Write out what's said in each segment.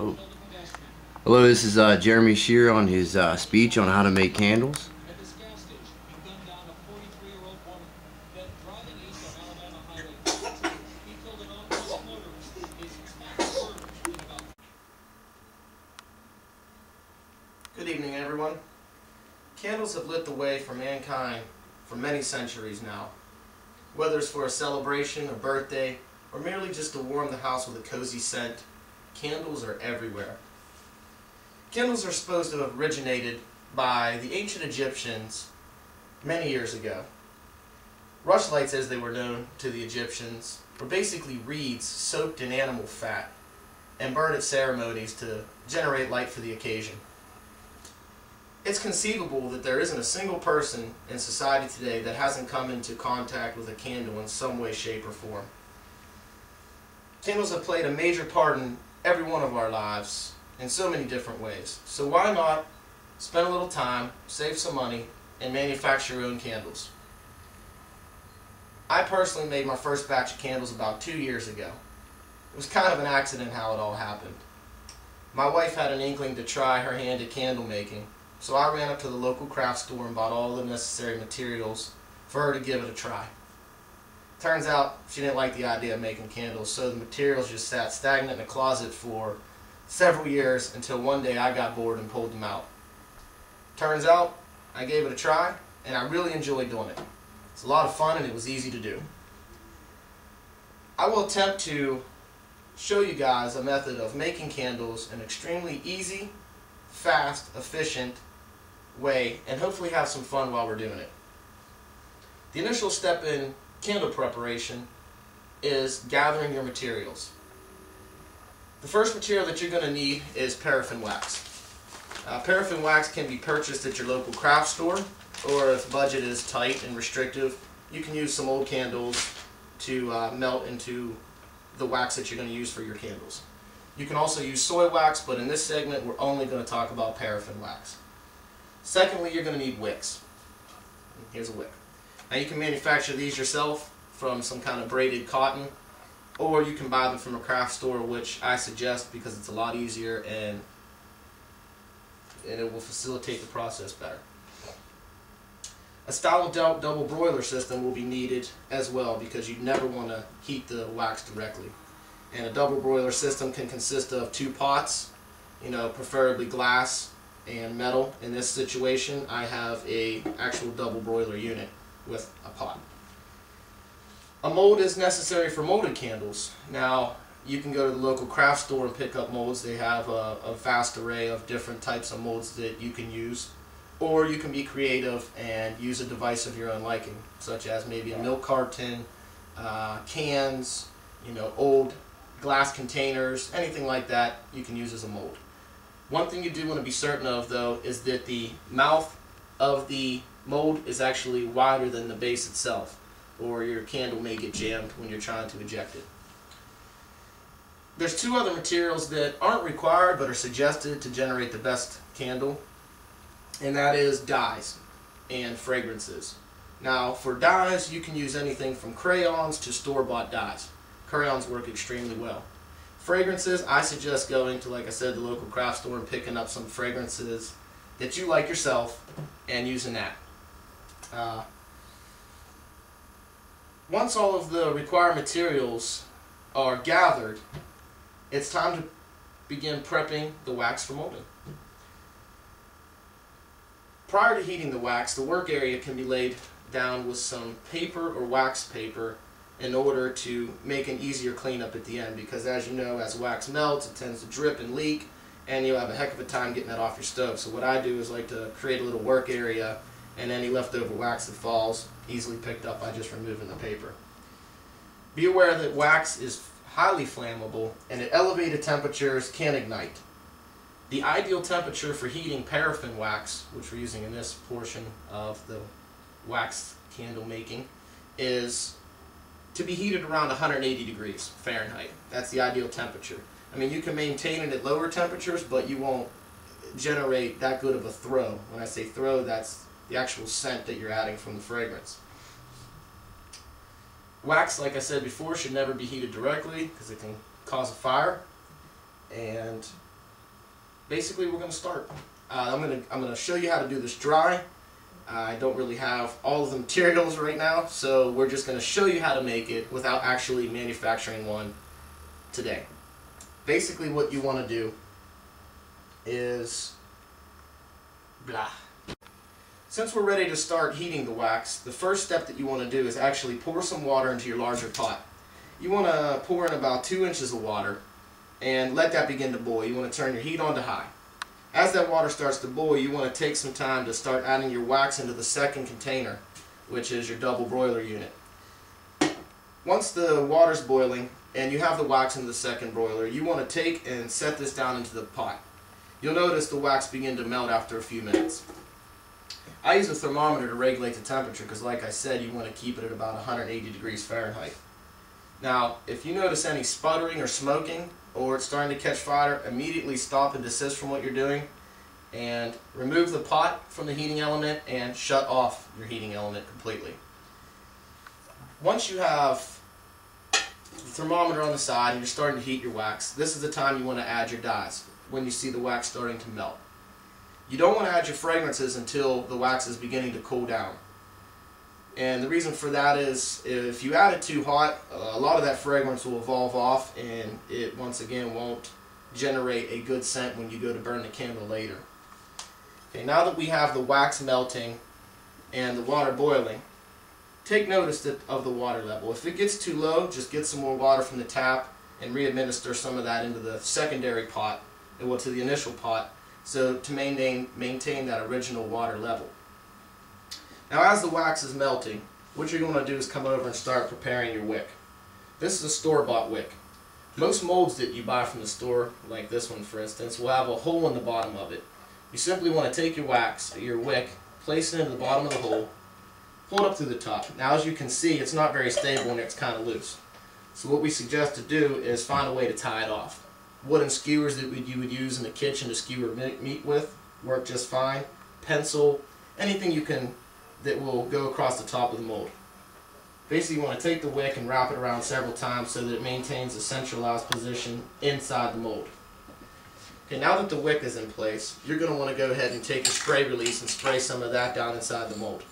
Oh. Hello, this is Jeremy Shear on his speech on how to make candles. Good evening, everyone. Candles have lit the way for mankind for many centuries now. Whether it's for a celebration, a birthday, or merely just to warm the house with a cozy scent, candles are everywhere. Candles are supposed to have originated by the ancient Egyptians many years ago. Rushlights, as they were known to the Egyptians, were basically reeds soaked in animal fat and burned at ceremonies to generate light for the occasion. It's conceivable that there isn't a single person in society today that hasn't come into contact with a candle in some way, shape, or form. Candles have played a major part in every one of our lives in so many different ways. So why not spend a little time, save some money, and manufacture your own candles? I personally made my first batch of candles about 2 years ago. It was kind of an accident how it all happened. My wife had an inkling to try her hand at candle making, so I ran up to the local craft store and bought all the necessary materials for her to give it a try. Turns out she didn't like the idea of making candles, so the materials just sat stagnant in a closet for several years until one day I got bored and pulled them out. Turns out I gave it a try and I really enjoyed doing it. It's a lot of fun and it was easy to do. I will attempt to show you guys a method of making candles in an extremely easy, fast, efficient way, and hopefully have some fun while we're doing it. The initial step in candle preparation is gathering your materials. The first material that you're going to need is paraffin wax. Paraffin wax can be purchased at your local craft store, or if budget is tight and restrictive, you can use some old candles to melt into the wax that you're going to use for your candles. You can also use soy wax, but in this segment we're only going to talk about paraffin wax. Secondly, you're going to need wicks. Here's a wick. Now you can manufacture these yourself from some kind of braided cotton, or you can buy them from a craft store, which I suggest because it's a lot easier and it will facilitate the process better. A style of double broiler system will be needed as well because you never want to heat the wax directly. And a double broiler system can consist of 2 pots, preferably glass and metal. In this situation, I have a actual double broiler unit with a pot. A mold is necessary for molded candles. Now, you can go to the local craft store and pick up molds. They have a vast array of different types of molds that you can use. Or you can be creative and use a device of your own liking, such as maybe a milk carton, cans, old glass containers, anything like that you can use as a mold. One thing you do want to be certain of, though, is that the mouth of the mold is actually wider than the base itself, or your candle may get jammed when you're trying to eject it. There's 2 other materials that aren't required but are suggested to generate the best candle, and that is dyes and fragrances. Now, for dyes, you can use anything from crayons to store-bought dyes. Crayons work extremely well. Fragrances, I suggest going to, like I said, the local craft store and picking up some fragrances that you like yourself and using that. Once all of the required materials are gathered, it's time to begin prepping the wax for molding. Prior to heating the wax, the work area can be laid down with some paper or wax paper in order to make an easier cleanup at the end, because as you know, as wax melts, it tends to drip and leak, and you'll have a heck of a time getting that off your stove. So what I do is like to create a little work area, and any leftover wax that falls easily picked up by just removing the paper. Be aware that wax is highly flammable, and at elevated temperatures can ignite. The ideal temperature for heating paraffin wax, which we're using in this portion of the wax candle making, is to be heated around 180 degrees Fahrenheit. That's the ideal temperature. I mean, you can maintain it at lower temperatures, but you won't generate that good of a throw. When I say throw, that's the actual scent that you're adding from the fragrance. Wax, like I said before, should never be heated directly because it can cause a fire. And basically we're going to start. I'm gonna show you how to do this dry. I don't really have all of the materials right now, so we're just going to show you how to make it without actually manufacturing one today. Basically what you want to do is Since we're ready to start heating the wax, the first step that you want to do is actually pour some water into your larger pot. You want to pour in about 2 inches of water and let that begin to boil. You want to turn your heat on to high. As that water starts to boil, you want to take some time to start adding your wax into the second container, which is your double broiler unit. Once the water's boiling and you have the wax in the second broiler, you want to take and set this down into the pot. You'll notice the wax begin to melt after a few minutes. I use a thermometer to regulate the temperature because, like I said, you want to keep it at about 180 degrees Fahrenheit. Now, if you notice any sputtering or smoking, or it's starting to catch fire, immediately stop and desist from what you're doing and remove the pot from the heating element and shut off your heating element completely. Once you have the thermometer on the side and you're starting to heat your wax, this is the time you want to add your dyes, when you see the wax starting to melt. You don't want to add your fragrances until the wax is beginning to cool down. And the reason for that is if you add it too hot, a lot of that fragrance will evolve off and it once again won't generate a good scent when you go to burn the candle later. Okay, now that we have the wax melting and the water boiling, take notice of the water level. If it gets too low, just get some more water from the tap and re-administer some of that into the secondary pot, well, to the initial pot, so to maintain that original water level. Now, as the wax is melting, what you're going to do is come over and start preparing your wick. This is a store-bought wick. Most molds that you buy from the store, like this one for instance, will have a hole in the bottom of it. You simply want to take your wax, your wick, place it into the bottom of the hole, pull it up through the top. Now, as you can see, it's not very stable and it's kind of loose. So what we suggest to do is find a way to tie it off. Wooden skewers that you would use in the kitchen to skewer meat with work just fine. Pencil, anything you can that will go across the top of the mold. Basically, you want to take the wick and wrap it around several times so that it maintains a centralized position inside the mold. Okay, now that the wick is in place, you're going to want to go ahead and take your spray release and spray some of that down inside the mold.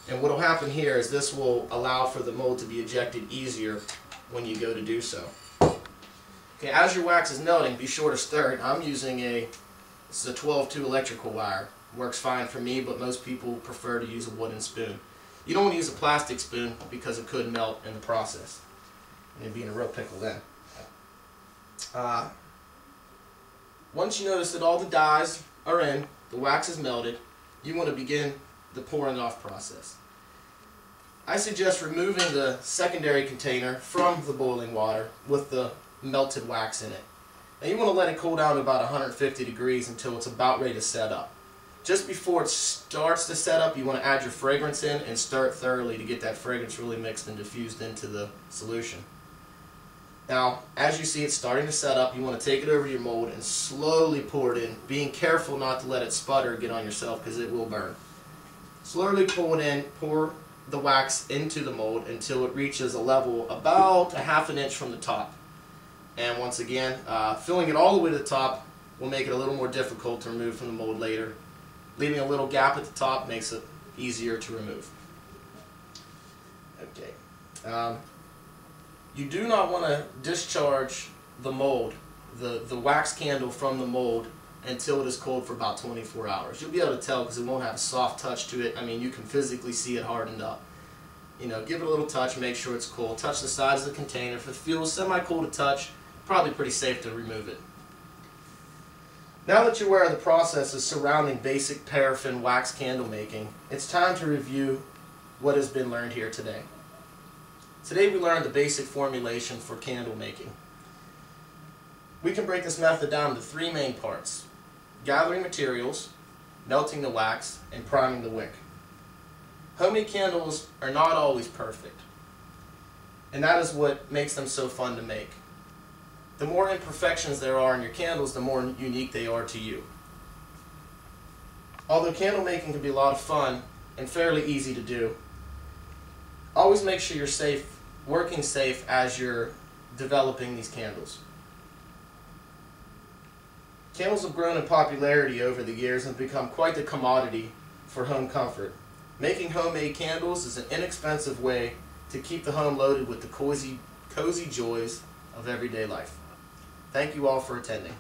And what will happen here is this will allow for the mold to be ejected easier when you go to do so. Okay, as your wax is melting, be sure to stir it. I'm using this is a 12-2 electrical wire. Works fine for me, but most people prefer to use a wooden spoon. You don't want to use a plastic spoon because it could melt in the process. And you'd be in a real pickle then. Once you notice that all the dyes are in, the wax is melted, you want to begin the pouring off process. I suggest removing the secondary container from the boiling water with the melted wax in it. Now you want to let it cool down to about 150 degrees until it's about ready to set up. Just before it starts to set up, you want to add your fragrance in and stir it thoroughly to get that fragrance really mixed and diffused into the solution. Now, as you see it starting to set up, you want to take it over your mold and slowly pour it in, being careful not to let it sputter or get on yourself because it will burn. Slowly pour it in, pour the wax into the mold until it reaches a level about a half an inch from the top. And once again, filling it all the way to the top will make it a little more difficult to remove from the mold later. Leaving a little gap at the top makes it easier to remove. Okay. You do not want to discharge the mold, the wax candle from the mold until it is cold for about 24 hours. You'll be able to tell because it won't have a soft touch to it. I mean, you can physically see it hardened up. You know, give it a little touch, make sure it's cool. Touch the sides of the container. If it feels semi-cool to touch, probably pretty safe to remove it. Now that you're aware of the processes surrounding basic paraffin wax candle making, it's time to review what has been learned here today. Today we learned the basic formulation for candle making. We can break this method down into 3 main parts: gathering materials, melting the wax, and priming the wick. Homemade candles are not always perfect, and that is what makes them so fun to make. The more imperfections there are in your candles, the more unique they are to you. Although candle making can be a lot of fun and fairly easy to do, always make sure you're safe, working safe as you're developing these candles. Candles have grown in popularity over the years and become quite the commodity for home comfort. Making homemade candles is an inexpensive way to keep the home loaded with the cozy joys of everyday life. Thank you all for attending.